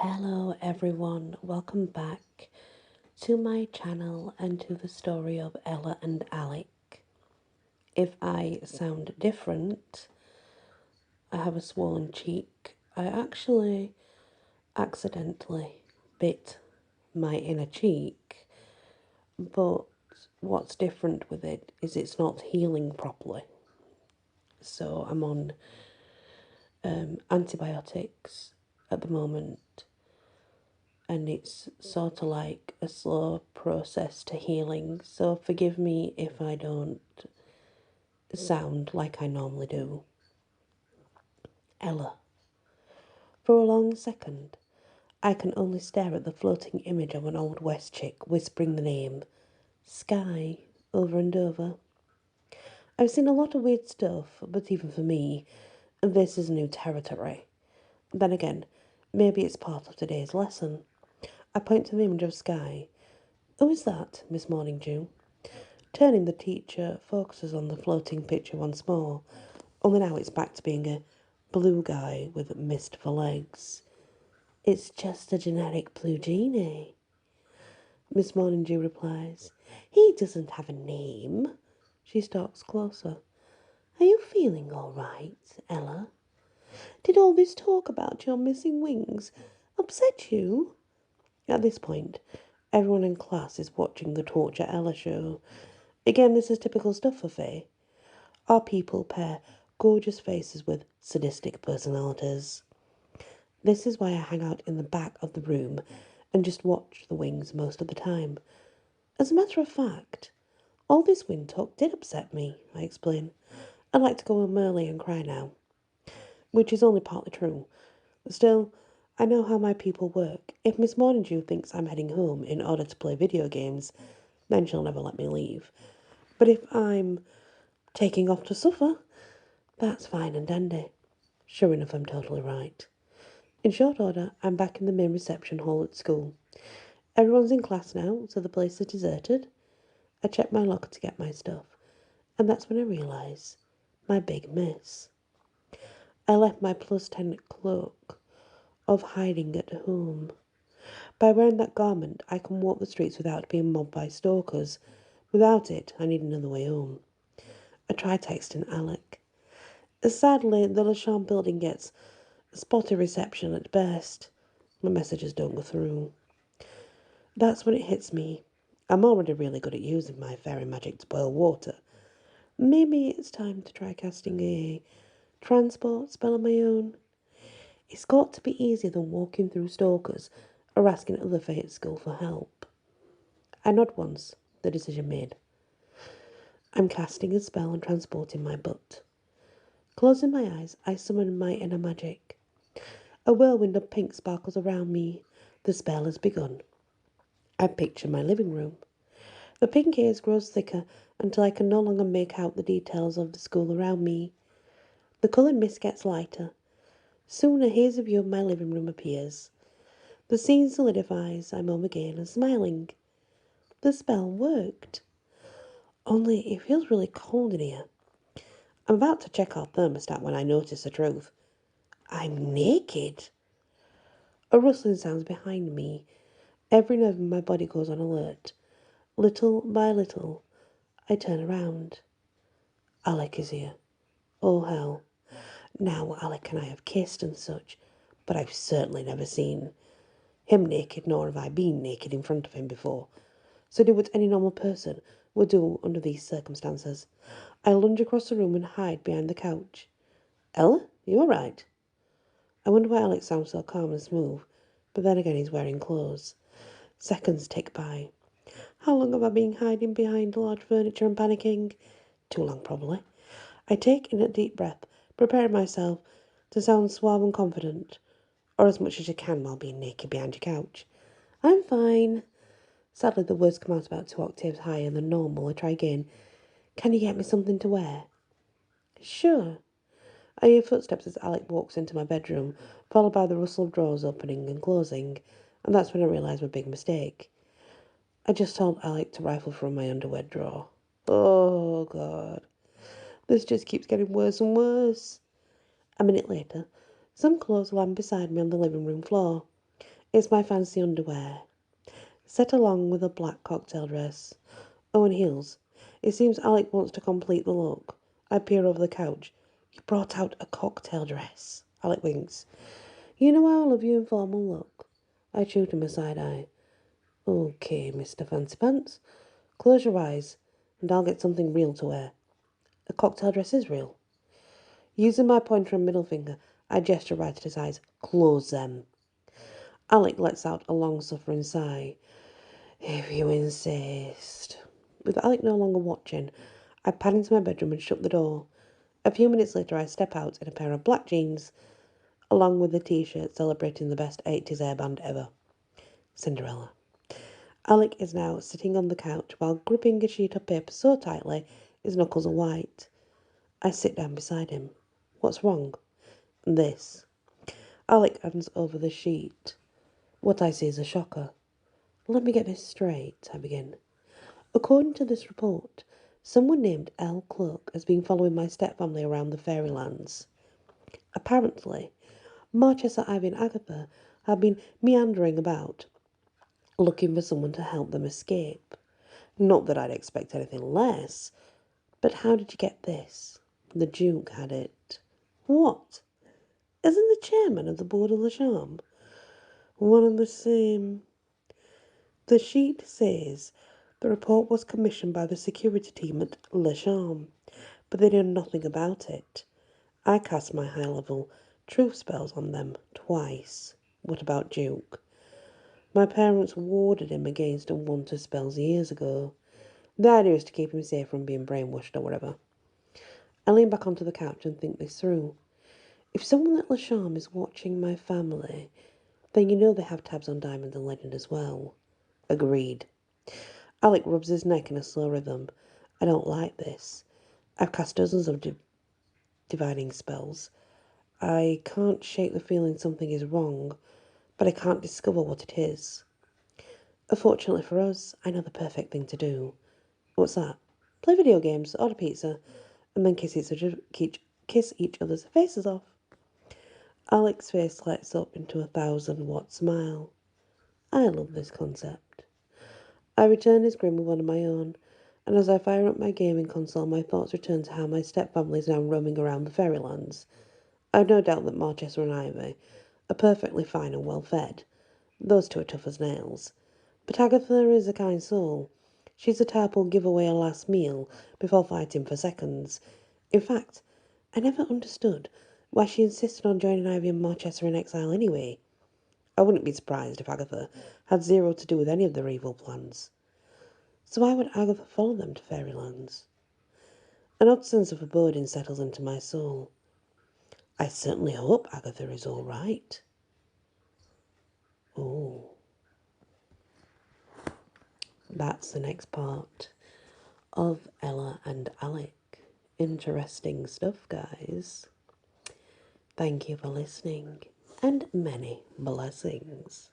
Hello everyone, welcome back to my channel and to the story of Ella and Alec. If I sound different, I have a swollen cheek. I actually accidentally bit my inner cheek, but what's different with it is it's not healing properly. So I'm on antibiotics at the moment, and it's sort of like a slow process to healing, so forgive me if I don't sound like I normally do. Ella. For a long second, I can only stare at the floating image of an old West chick whispering the name Sky over and over. I've seen a lot of weird stuff, but even for me, this is new territory. Then again, maybe it's part of today's lesson. I point to the image of Sky. Who is that, Miss Morningdew? Turning, the teacher focuses on the floating picture once more, only now it's back to being a blue guy with mist for legs. It's just a generic blue genie, Miss Morningdew replies. He doesn't have a name. She stalks closer. Are you feeling all right, Ella? Did all this talk about your missing wings upset you? At this point, everyone in class is watching the Torture Ella show. Again, this is typical stuff for Faye. Our people pair gorgeous faces with sadistic personalities. This is why I hang out in the back of the room and just watch the wings most of the time. As a matter of fact, all this wind talk did upset me, I explain. I'd like to go home early and cry now. Which is only partly true. Still, I know how my people work. If Miss Morningdew thinks I'm heading home in order to play video games, then she'll never let me leave. But if I'm taking off to suffer, that's fine and dandy. Sure enough, I'm totally right. In short order, I'm back in the main reception hall at school. Everyone's in class now, so the place is deserted. I check my locker to get my stuff, and that's when I realise my big miss. I left my +10 cloak of hiding at home. By wearing that garment, I can walk the streets without being mobbed by stalkers. Without it, I need another way home. I try texting Alec. Sadly, the Lachon building gets spotty reception at best. My messages don't go through. That's when it hits me. I'm already really good at using my fairy magic to boil water. Maybe it's time to try casting a transport spell on my own. It's got to be easier than walking through stalkers or asking other Fae at school for help. I nod once, the decision made. I'm casting a spell and transporting my butt. Closing my eyes, I summon my inner magic. A whirlwind of pink sparkles around me. The spell has begun. I picture my living room. The pink haze grows thicker until I can no longer make out the details of the school around me. The coloured mist gets lighter. Soon a hazy view of my living room appears. The scene solidifies. I'm home again and smiling. The spell worked. Only it feels really cold in here. I'm about to check our thermostat when I notice the truth. I'm naked. A rustling sounds behind me. Every nerve in my body goes on alert. Little by little, I turn around. Alec is here. Oh, hell. Now Alec and I have kissed and such, but I've certainly never seen him naked, nor have I been naked in front of him before. So do what any normal person would do under these circumstances. I lunge across the room and hide behind the couch. Ella, you all right? I wonder why Alec sounds so calm and smooth, but then again he's wearing clothes. Seconds tick by. How long have I been hiding behind large furniture and panicking? Too long, probably. I take in a deep breath, preparing myself to sound suave and confident, or as much as you can while being naked behind your couch. I'm fine. Sadly, the words come out about 2 octaves higher than normal. I try again. Can you get me something to wear? Sure. I hear footsteps as Alec walks into my bedroom, followed by the rustle of drawers opening and closing, and that's when I realise my big mistake. I just told Alec to rifle from my underwear drawer. Oh, God. This just keeps getting worse and worse. A minute later, some clothes land beside me on the living room floor. It's my fancy underwear, set along with a black cocktail dress. Oh, and heels. It seems Alec wants to complete the look. I peer over the couch. You brought out a cocktail dress. Alec winks. You know I love your informal look. I shoot him a side eye. Okay, Mr. Fancy Pants. Close your eyes, and I'll get something real to wear. A cocktail dress is real. Using my pointer and middle finger, I gesture right at his eyes. Close them. Alec lets out a long-suffering sigh. If you insist. With Alec no longer watching, I pad into my bedroom and shut the door. A few minutes later, I step out in a pair of black jeans, along with a t-shirt celebrating the best 80s airband ever. Cinderella. Alec is now sitting on the couch while gripping a sheet of paper so tightly his knuckles are white. I sit down beside him. What's wrong? This. Alec hands over the sheet. What I see is a shocker. Let me get this straight, I begin. According to this report, someone named L. Cloak has been following my stepfamily around the fairylands. Apparently, Marchesa, Ivy and Agatha have been meandering about, looking for someone to help them escape. Not that I'd expect anything less, but how did you get this? The Duke had it. What? Isn't the chairman of the board of the Charm one and the same? The sheet says the report was commissioned by the security team at Le Charme, but they know nothing about it. I cast my high-level truth spells on them twice. What about Duke? My parents warded him against unwanted spells years ago. The idea is to keep him safe from being brainwashed or whatever. I lean back onto the couch and think this through. If someone at Le Charme is watching my family, then you know they have tabs on Diamond and Legend as well. Agreed. Alec rubs his neck in a slow rhythm. I don't like this. I've cast dozens of divining spells. I can't shake the feeling something is wrong, but I can't discover what it is. Fortunately for us, I know the perfect thing to do. What's that? Play video games, order pizza, and then kiss each other's faces off. Alec's face lights up into a 1,000-watt smile. I love this concept. I return his grin with one of my own, and as I fire up my gaming console, my thoughts return to how my stepfamily is now roaming around the fairylands. I've no doubt that Marchesa and Ivy are perfectly fine and well fed. Those two are tough as nails. But Agatha is a kind soul. She's the type who'll give away a last meal before fighting for seconds. In fact, I never understood why she insisted on joining Ivy and Marchesa in exile anyway. I wouldn't be surprised if Agatha had zero to do with any of their evil plans. So why would Agatha follow them to fairylands? An odd sense of foreboding settles into my soul. I certainly hope Agatha is all right. Oh, that's the next part of Ella and Alec. Interesting stuff, guys. Thank you for listening, and many blessings.